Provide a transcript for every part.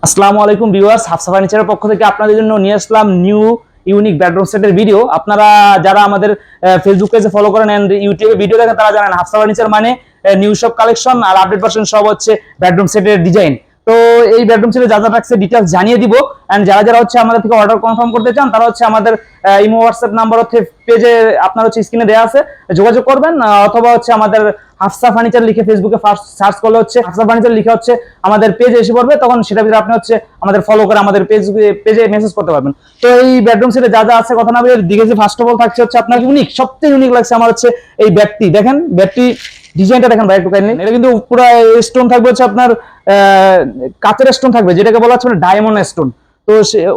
আসসালামু আলাইকুম ভিউয়ার্স, হাফসা ফার্নিচারের পক্ষ থেকে আপনাদের জন্য নিয়ে আসলাম নিউ ইউনিক বেডরুম সেটের ভিডিও। আপনারা যারা আমাদের ফেসবুক পেজে ফলো করেন এন্ড ইউটিউবে ভিডিও দেখেন তারা জানেন হাফসা ফার্নিচার মানে নিউ সব কালেকশন আর আপডেট ভার্সন সব হচ্ছে বেডরুম সেটের ডিজাইন। তো এই বেডরুম সেটে যা যা থাকছে ডিটেইলস জানিয়ে দিব। এন্ড যারা যারা হচ্ছে আমাদের থেকে অর্ডার কনফার্ম করতে চান তারা হচ্ছে আমাদের ইমো হোয়াটসঅ্যাপ নাম্বার হচ্ছে পেজে আপনার হচ্ছে স্ক্রিনে দেওয়া আছে, যোগাযোগ করবেন। অথবা হচ্ছে আমাদের হাফসা ফার্নিচার লিখে ফেসবুকে ফার্স্ট সার্চ করলে হচ্ছে হাফসা ফার্নিচার লিখে হচ্ছে আমাদের পেজে এসে পড়বে, তখন সেটা ভিতরে আপনি হচ্ছে আমাদের ফলো করে আমাদের পেজে মেসেজ করতে পারবেন। তো এই বেডরুম সেটে যা যা আছে কথা না বলে দিকে যে ফার্স্ট অফ অল থাকছে হচ্ছে আপনার ইউনিক, সবচেয়ে ইউনিক লাগছে আমার হচ্ছে এই ব্যাগটি। দেখেন ব্যাগটি ডিজাইনটা দেখেন ভাই একটু কাইন্ডলি। এটা কিন্তু পুরো স্টোন থাকবে হচ্ছে আপনার কাচের স্টোন থাকবে, যেটাকে বলা হচ্ছে ডায়মন্ড স্টোন। তো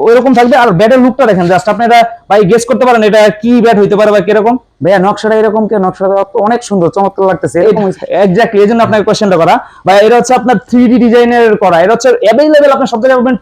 ওইরকম থাকবে। আর ব্যাটের লুকটা দেখেন, জাস্ট আপনি এটা ভাই গেস করতে পারেন এটা কি ব্যাট হইতে পারে বা কিরকম। ভাইয়া নকশাটা এরকম কে? নকশাটা অনেক সুন্দর, চমৎকার লাগতেছে। এক্স্যাক্টলি এই জন্য আপনাকে কোশ্চেনটা করা। ভাই এটা হচ্ছে আপনার 3D ডিজাইনের করা। এটা হচ্ছে অ্যাভেলেবেল আপনার সব জায়গায় পাবেন।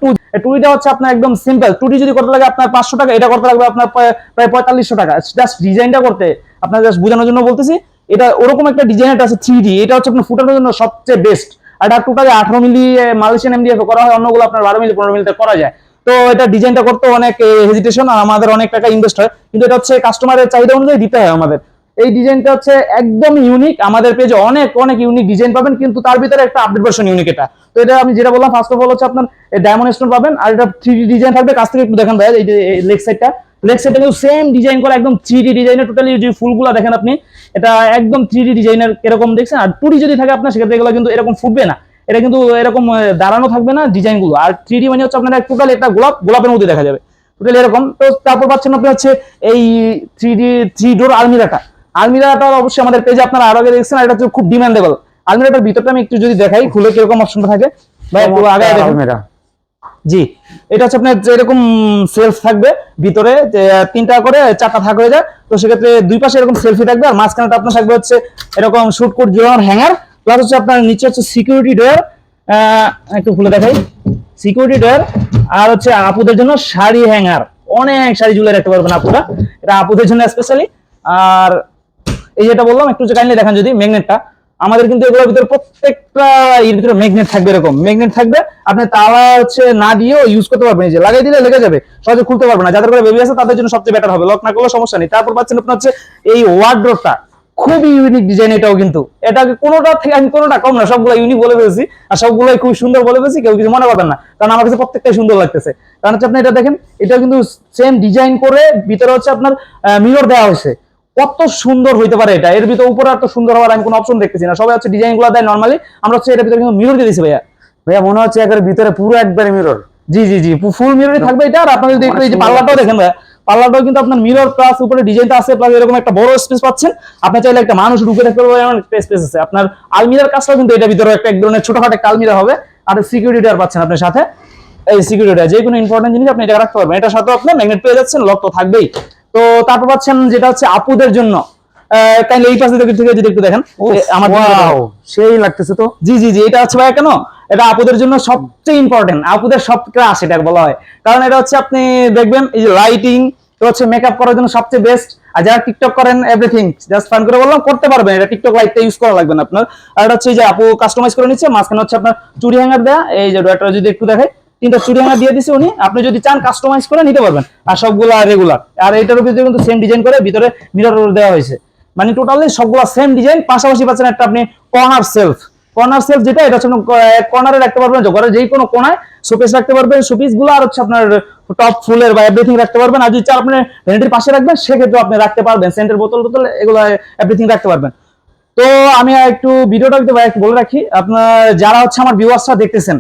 2D হচ্ছে আপনার একদম সিম্পল। 2D যদি করতে লাগে আপনার 500 টাকা, এটা করতে লাগবে আপনার প্রায় 4500 টাকা। জাস্ট ডিজাইনটা করতে আপনার জাস্ট বোঝানোর জন্য বলতেছি। এটা ওরকম একটা ডিজাইন আছে 3D, এটা হচ্ছে আপনার ফুটানোর জন্য সবচেয়ে বেস্ট। আর এটা টোটালি 18 মিলি মালয়েশিয়ান MDF করা হয়, অন্যগুলো আপনার 12 মিলি 15 মিলিতে করা যায়। তো এটা ডিজাইনটা করতে অনেক হেজিটেশন আর আমাদের অনেক টাকা ইনভেস্ট হয়, কিন্তু এটা হচ্ছে কাস্টমারের চাহিদা অনুযায়ী দিতে হয় আমাদের। এই ডিজাইনটা হচ্ছে একদম ইউনিক। আমাদের পেজে অনেক অনেক ইউনিক ডিজাইন পাবেন, কিন্তু তার ভিতরে একটা আপডেট ভার্সন ইউনিক এটা। তো এটা আমি যেটা বললাম ফার্স্ট অফ অল হচ্ছে আপনার ডায়মন্ড স্টোন পাবেন, আর এটা 3D ডিজাইন থাকবে। কাছ থেকে একটু দেখেন ভাই, এই যে লেগ সাইডটা কিন্তু সেম ডিজাইন করা, একদম 3D ডিজাইনের। টোটালি যে ফুলগুলো দেখেন আপনি, এটা একদম 3D ডিজাইনের এরকম দেখছেন। আর 2D যদি থাকে আপনার সেক্ষেত্রে এগুলো কিন্তু এরকম ফুটবে না, এটা কিন্তু এরকম দাঁড়ানো থাকবে না ডিজাইন গুলো। আর 3D মানে হচ্ছে আপনার টোটাল একটা গোলাপের মধ্যে দেখা যাবে টোটালি এরকম। তো তারপর পাচ্ছেন আপনি হচ্ছে এই 3 ডোর আলমিরাটা অবশ্যই আমাদের পেজে আপনারা আরো আগে দেখছেন। এটা হচ্ছে খুব ডিমান্ডেবল। আলমিরাটার ভিতরটা আমি একটু যদি দেখাই খুলে কিরকম অপশনটা থাকে ভাই, একটু আগে আলমিরা। জি, এটা হচ্ছে আপনার এরকম সেলফ থাকবে ভিতরে, 3টা করে 4টা থাক হয়ে যায়। তো সেক্ষেত্রে দুই পাশে এরকম সেলফি থাকবে, আর মাঝখানেটা আপনার থাকবে হচ্ছে এরকম শুট কোট জোড়ানোর হ্যাঙ্গার। প্লাস হচ্ছে আপনার নিচে হচ্ছে সিকিউরিটি ডোর, একটু খুলে দেখাই, সিকিউরিটি ডোর। আর হচ্ছে আপুদের জন্য শাড়ি হ্যাঙ্গার, অনেক শাড়ি ঝুলে রাখতে পারবেন আপুরা, এটা আপুদের জন্য স্পেশালি। আর এই যেটা বললাম একটু কাইন্ডলি দেখেন যদি ম্যাগনেটটা, আমাদের কিন্তু এগুলোর ভিতরে প্রত্যেকটা এর ভিতরে ম্যাগনেট থাকবে, এরকম ম্যাগনেট থাকবে। আপনি তালা হচ্ছে না দিয়েও ইউজ করতে পারবেন, যে লাগাই দিলে লেগে যাবে, সহজে খুলতে পারবে না। যাদের করে বেবি আছে তাদের জন্য সবচেয়ে বেটার হবে, লক না করলে সমস্যা নেই। তারপর পাচ্ছেন আপনার হচ্ছে এই ওয়ার্ডরোবটা, খুবই ইউনিক ডিজাইন এটাও কিন্তু। এটাকে কোনোটা থেকে আমি কোনোটা কম না, সবগুলো ইউনিক বলে ফেলেছি আর সবগুলোই খুব সুন্দর বলে ফেলেছি, কেউ কিছু মনে করবেন না, কারণ আমার কাছে প্রত্যেকটাই সুন্দর লাগতেছে। কারণ হচ্ছে আপনি এটা দেখেন, এটা কিন্তু সেম ডিজাইন করে ভিতরে হচ্ছে আপনার মিরর দেওয়া হয়েছে। কত সুন্দর হইতে পারে এটা, এর ভিতরে উপরে এত সুন্দর হওয়ার আমি কোনো অপশন দেখতেছি না। সবাই হচ্ছে ডিজাইন গুলো দেয় নরমালি, আমরা হচ্ছে এর ভিতরে কিন্তু মিরর দিয়ে দিছি ভাইয়া। ভাইয়া মনে হচ্ছে একের ভিতরে পুরো একবারে মিরর। জি জি জি, ফুল মিররই থাকবে এটা। আর আপনারা যদি এই যে পাল্লাটাও দেখেন ভাইয়া, পাল্লাটাও কিন্তু আপনার মিরর প্লাস উপরে ডিজাইনটা আছে, প্লাস এরকম একটা বড় স্পেস পাচ্ছেন। আপনি চাইলে একটা মানুষ ঢুকে থাকতে পারবে এমন একটা স্পেস আছে। আপনার আলমিরার কাজটাও কিন্তু এটা ভিতরে একটা এক ধরনের ছোটখাটো একটা আলমিরা হবে। আর সিকিউরিটি ডোর পাচ্ছেন আপনার সাথে, এই সিকিউরিটি ডোর যে কোনো ইম্পর্টেন্ট জিনিস আপনি এটা রাখতে পারবেন। এটার সাথে আপনি ম্যাগনেট পেয়ে যাচ্ছেন, লক তো থাকবেই। তো তারপর পাচ্ছেন যেটা হচ্ছে আপুদের জন্য, কাইন্ডলি এই পাশে থেকে যদি একটু দেখেন, আমার সেই লাগতেছে তো। জি জি জি, এটা হচ্ছে ভাইয়া কেন, এটা আপুদের জন্য সবচেয়ে ইম্পর্টেন্ট, আপুদের সব ক্রাশ এটা বলা হয়। কারণ এটা হচ্ছে আপনি দেখবেন এই যে লাইটিং, তো হচ্ছে মেকআপ করার জন্য সবচেয়ে বেস্ট। আর যারা টিকটক করেন এভরিথিং জাস্ট ফান করে বললাম করতে পারবেন, এটা টিকটক লাইটটা ইউজ করা লাগবে না আপনার। আর এটা হচ্ছে এই যে আপু কাস্টমাইজ করে নিচ্ছে, মাঝখানে হচ্ছে আপনার চুড়ি হ্যাঙ্গার দেয়া, এই যে ডয়ারটা যদি একটু দেখাই, 3টা চুড়ি হ্যাঙ্গার দিয়ে দিছে উনি, আপনি যদি চান কাস্টমাইজ করে নিতে পারবেন। আর সবগুলা রেগুলার। আর এটার ভিতরে কিন্তু সেম ডিজাইন করে ভিতরে মিরর দেওয়া হয়েছে, মানে টোটালি সবগুলো সেম ডিজাইন। পাশাপাশি পাচ্ছেন একটা আপনি কর্নার সেলফ, যেটা এটা হচ্ছে কর্নারে রাখতে পারবেন, ঘরের যে কোনো কোনায় শোপিস রাখতে পারবেন, শোপিস গুলো। আর হচ্ছে আপনার টপ ফুলের বা এভরিথিং রাখতে পারবেন। আর যদি চান আপনি ভ্যানিটির পাশে রাখবেন সেক্ষেত্রে আপনি রাখতে পারবেন, সেন্টের বোতল এগুলো এভরিথিং রাখতে পারবেন। তো আমি একটু ভিডিওটা একটু বলে রাখি, আপনার যারা হচ্ছে আমার ভিউয়ার্সরা দেখতেছেন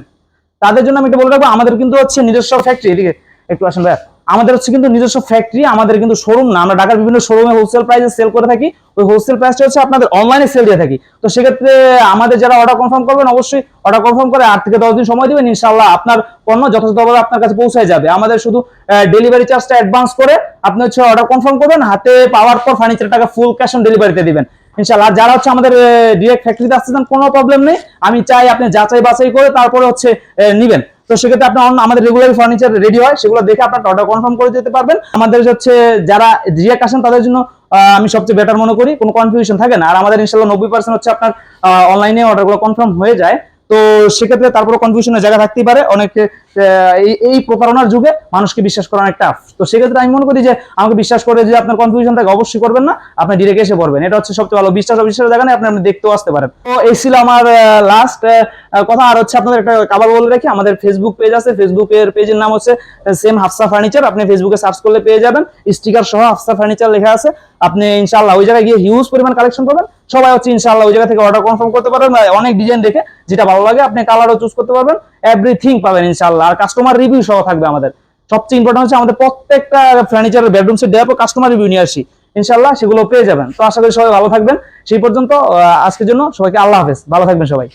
তাদের জন্য আমি একটু বলে রাখবো, আমাদের কিন্তু হচ্ছে নিজস্ব ফ্যাক্টরি। এদিকে একটু আসেন ভাই, আমাদের হচ্ছে কিন্তু নিজস্ব ফ্যাক্টরি, আমাদের কিন্তু শোরুম না। আমরা ঢাকার বিভিন্ন শোরুমে হোলসেল প্রাইসে সেল করে থাকি, ওই হোলসেল প্রাইসটা হচ্ছে আপনাদের অনলাইনে সেল দিয়ে থাকি। তো সেক্ষেত্রে আমাদের যারা অর্ডার কনফার্ম করবেন অবশ্যই অর্ডার কনফার্ম করে 8 থেকে 10 দিন সময় দিবেন, ইনশাআল্লাহ আপনার পণ্য যথাযথভাবে আপনার কাছে পৌঁছায় যাবে। আমাদের শুধু ডেলিভারি চার্জটা অ্যাডভান্স করে আপনি হচ্ছে অর্ডার কনফার্ম করবেন, হাতে পাওয়ার পর ফার্নিচার টাকা ফুল ক্যাশ অন ডেলিভারিতে দিবেন ইনশাআল্লাহ। আর যারা হচ্ছে আমাদের ডিরেক্ট ফ্যাক্টরিতে আসতেছেন কোনো প্রবলেম নেই, আমি চাই আপনি যাচাই বাছাই করে তারপরে হচ্ছে নিবেন। তো সেক্ষেত্রে আপনার আমাদের রেগুলার ফার্নিচার রেডি হয়, সেগুলো দেখে আপনার অর্ডার কনফার্ম করে দিতে পারবেন। আমাদের হচ্ছে যারা ডিরেক্ট আসেন তাদের জন্য আমি সবচেয়ে বেটার মনে করি, কোনো কনফিউশন থাকে না। আর আমাদের ইনশাআল্লাহ 90% হচ্ছে আপনার অনলাইনে অর্ডারগুলো কনফার্ম হয়ে যায়। তো সেক্ষেত্রে তারপরে কনফিউশনের জায়গা থাকতেই পারে অনেকে। এই প্রতারণার যুগে মানুষকে বিশ্বাস করা অনেক টাফ। তো সেক্ষেত্রে আমি মনে করি যে আমাকে বিশ্বাস করে যে আপনার কনফিউশন থাকে অবশ্যই করবেন না, আপনি ডিরেক্ট এসে পড়বেন, এটা হচ্ছে সবচেয়ে ভালো। বিশ্বাস অবিশ্বাসের জায়গা নেই, আপনি দেখতেও আসতে পারেন। তো এই ছিল আমার লাস্ট কথা। আর হচ্ছে আপনাদের একটা খাবার বলে রাখি, আমাদের ফেসবুক পেজ আছে, ফেসবুকের পেজের নাম হচ্ছে সেম হাফসা ফার্নিচার। আপনি ফেসবুকে সার্চ করলে পেয়ে যাবেন, স্টিকার সহ হাফসা ফার্নিচার লেখা আছে। আপনি ইনশাআল্লাহ ওই জায়গায় গিয়ে হিউজ পরিমাণ কালেকশন পাবেন। সবাই হচ্ছে ইনশাআল্লাহ ওই জায়গা থেকে অর্ডার কনফার্ম করতে পারবেন, অনেক ডিজাইন দেখে যেটা ভালো লাগে আপনি কালারও চুজ করতে পারবেন, এভরিথিং পাবেন ইনশাআল্লাহ। আর কাস্টমার রিভিউ সহ থাকবে আমাদের। সবচেয়ে ইম্পর্টেন্ট হচ্ছে আমাদের প্রত্যেকটা ফার্নিচারের বেডরুম সেট দেওয়ার পর কাস্টমার রিভিউ নিয়ে আসি, ইনশাআল্লাহ সেগুলো পেয়ে যাবেন। তো আশা করি সবাই ভালো থাকবেন। সেই পর্যন্ত আজকের জন্য সবাইকে আল্লাহ হাফেজ, ভালো থাকবেন সবাই।